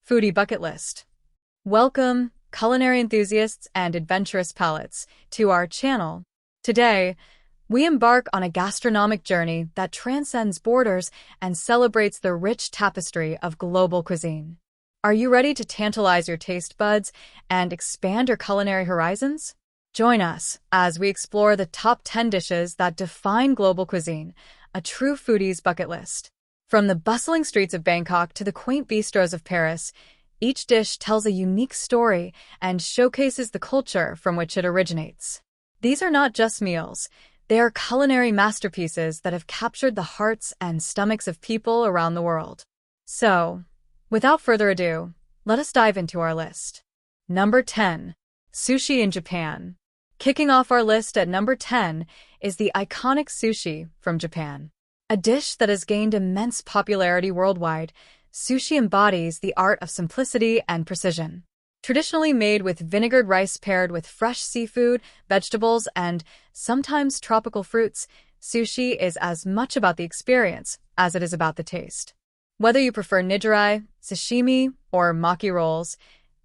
Foodie bucket list. Welcome, culinary enthusiasts and adventurous palates, to our channel. Today, we embark on a gastronomic journey that transcends borders and celebrates the rich tapestry of global cuisine. Are you ready to tantalize your taste buds and expand your culinary horizons? Join us as we explore the top 10 dishes that define global cuisine, a true foodie's bucket list. From the bustling streets of Bangkok to the quaint bistros of Paris, each dish tells a unique story and showcases the culture from which it originates. These are not just meals. They are culinary masterpieces that have captured the hearts and stomachs of people around the world. So, without further ado, let us dive into our list. Number 10. Sushi in Japan. Kicking off our list at number 10 is the iconic sushi from Japan. A dish that has gained immense popularity worldwide, sushi embodies the art of simplicity and precision. Traditionally made with vinegared rice paired with fresh seafood, vegetables, and sometimes tropical fruits, sushi is as much about the experience as it is about the taste. Whether you prefer nigiri, sashimi, or maki rolls,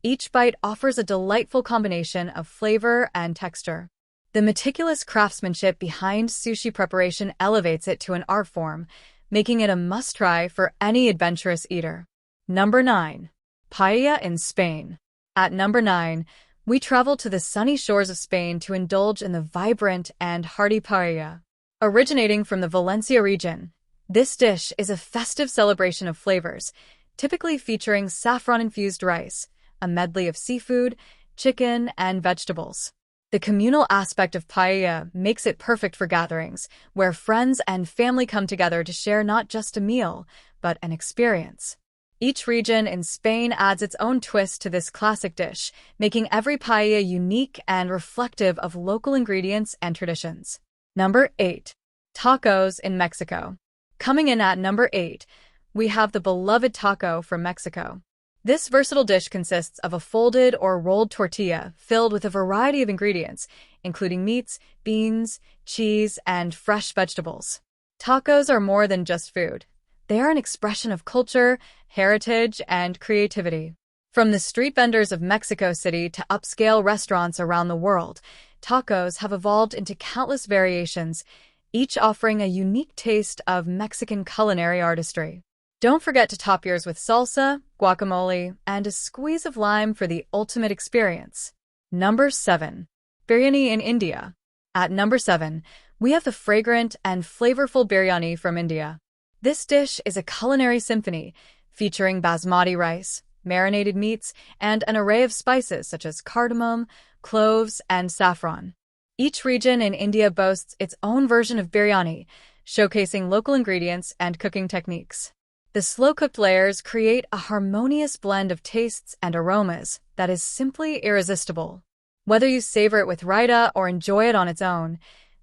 each bite offers a delightful combination of flavor and texture. The meticulous craftsmanship behind sushi preparation elevates it to an art form, making it a must-try for any adventurous eater. Number 9. Paella in Spain. At number 9, we travel to the sunny shores of Spain to indulge in the vibrant and hearty paella. Originating from the Valencia region, this dish is a festive celebration of flavors, typically featuring saffron-infused rice, a medley of seafood, chicken, and vegetables. The communal aspect of paella makes it perfect for gatherings, where friends and family come together to share not just a meal, but an experience. Each region in Spain adds its own twist to this classic dish, making every paella unique and reflective of local ingredients and traditions. Number 8. Tacos in Mexico. Coming in at number 8, we have the beloved taco from Mexico. This versatile dish consists of a folded or rolled tortilla filled with a variety of ingredients, including meats, beans, cheese, and fresh vegetables. Tacos are more than just food. They are an expression of culture, heritage, and creativity. From the street vendors of Mexico City to upscale restaurants around the world, tacos have evolved into countless variations, each offering a unique taste of Mexican culinary artistry. Don't forget to top yours with salsa, guacamole, and a squeeze of lime for the ultimate experience. Number 7. Biryani in India. At number 7, we have the fragrant and flavorful biryani from India. This dish is a culinary symphony, featuring basmati rice, marinated meats, and an array of spices such as cardamom, cloves, and saffron. Each region in India boasts its own version of biryani, showcasing local ingredients and cooking techniques. The slow-cooked layers create a harmonious blend of tastes and aromas that is simply irresistible. Whether you savor it with raita or enjoy it on its own,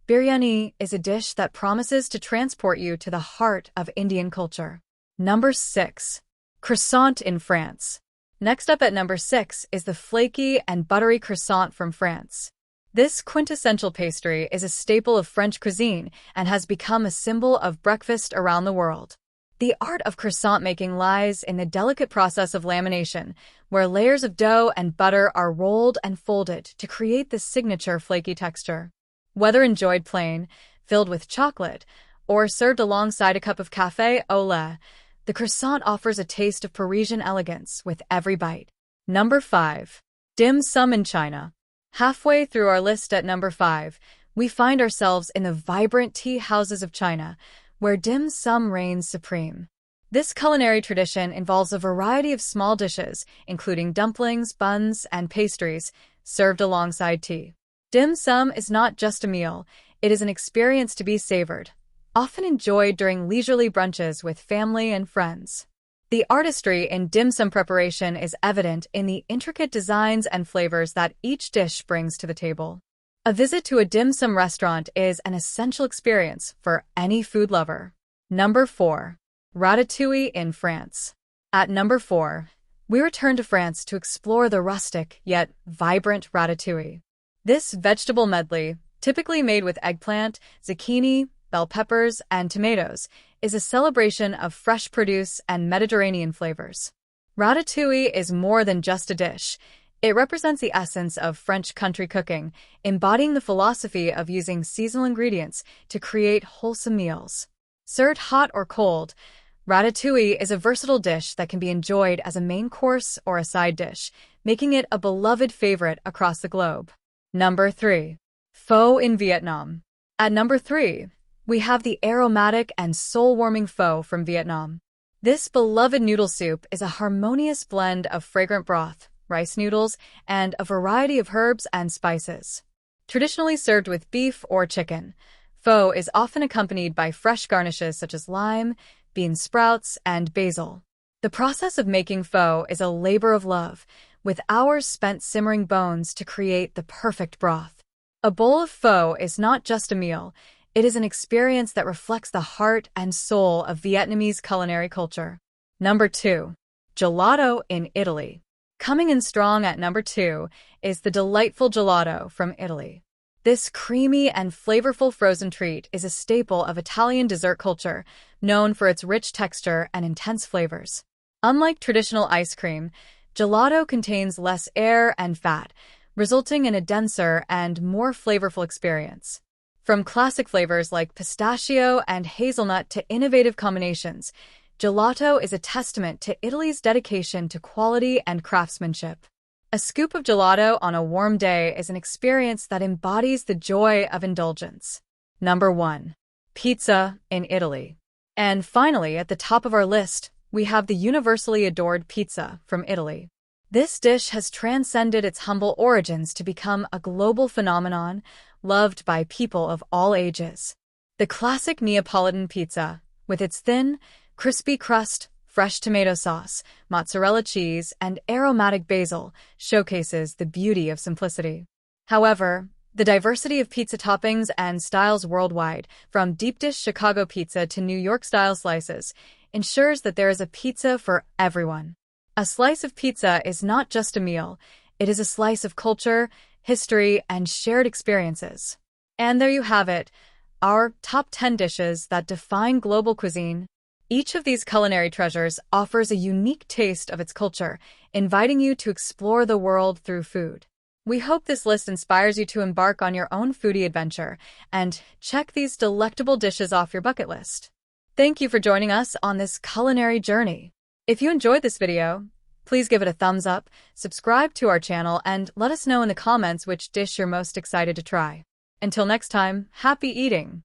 biryani is a dish that promises to transport you to the heart of Indian culture. Number 6. Croissant in France. Next up at number 6 is the flaky and buttery croissant from France. This quintessential pastry is a staple of French cuisine and has become a symbol of breakfast around the world. The art of croissant making lies in the delicate process of lamination, where layers of dough and butter are rolled and folded to create the signature flaky texture. Whether enjoyed plain, filled with chocolate, or served alongside a cup of café au lait, the croissant offers a taste of Parisian elegance with every bite. Number 5. Dim sum in China. Halfway through our list at number 5, we find ourselves in the vibrant tea houses of China, where dim sum reigns supreme. This culinary tradition involves a variety of small dishes, including dumplings, buns, and pastries, served alongside tea. Dim sum is not just a meal, it is an experience to be savored, often enjoyed during leisurely brunches with family and friends. The artistry in dim sum preparation is evident in the intricate designs and flavors that each dish brings to the table. A visit to a dim sum restaurant is an essential experience for any food lover. Number 4. Ratatouille in France. At number 4, we return to France to explore the rustic yet vibrant ratatouille. This vegetable medley, typically made with eggplant, zucchini, bell peppers, and tomatoes, is a celebration of fresh produce and Mediterranean flavors. Ratatouille is more than just a dish. It represents the essence of French country cooking, embodying the philosophy of using seasonal ingredients to create wholesome meals. Served hot or cold, ratatouille is a versatile dish that can be enjoyed as a main course or a side dish, making it a beloved favorite across the globe. Number 3. Pho in Vietnam. At number 3, we have the aromatic and soul-warming pho from Vietnam. This beloved noodle soup is a harmonious blend of fragrant broth, rice noodles, and a variety of herbs and spices. Traditionally served with beef or chicken, pho is often accompanied by fresh garnishes such as lime, bean sprouts, and basil. The process of making pho is a labor of love, with hours spent simmering bones to create the perfect broth. A bowl of pho is not just a meal, it is an experience that reflects the heart and soul of Vietnamese culinary culture. Number 2. Gelato in Italy. Coming in strong at number 2 is the delightful gelato from Italy. This creamy and flavorful frozen treat is a staple of Italian dessert culture, known for its rich texture and intense flavors. Unlike traditional ice cream, gelato contains less air and fat, resulting in a denser and more flavorful experience. From classic flavors like pistachio and hazelnut to innovative combinations, gelato is a testament to Italy's dedication to quality and craftsmanship. A scoop of gelato on a warm day is an experience that embodies the joy of indulgence. Number 1. Pizza in Italy. And finally, at the top of our list, we have the universally adored pizza from Italy. This dish has transcended its humble origins to become a global phenomenon, loved by people of all ages. The classic Neapolitan pizza, with its thin, crispy crust, fresh tomato sauce, mozzarella cheese, and aromatic basil, showcases the beauty of simplicity. However, the diversity of pizza toppings and styles worldwide, from deep dish Chicago pizza to New York-style slices, ensures that there is a pizza for everyone. A slice of pizza is not just a meal, it is a slice of culture, history, and shared experiences. And there you have it, our top 10 dishes that define global cuisine. Each of these culinary treasures offers a unique taste of its culture, inviting you to explore the world through food. We hope this list inspires you to embark on your own foodie adventure and check these delectable dishes off your bucket list. Thank you for joining us on this culinary journey. If you enjoyed this video, please give it a thumbs up, subscribe to our channel, and let us know in the comments which dish you're most excited to try. Until next time, happy eating!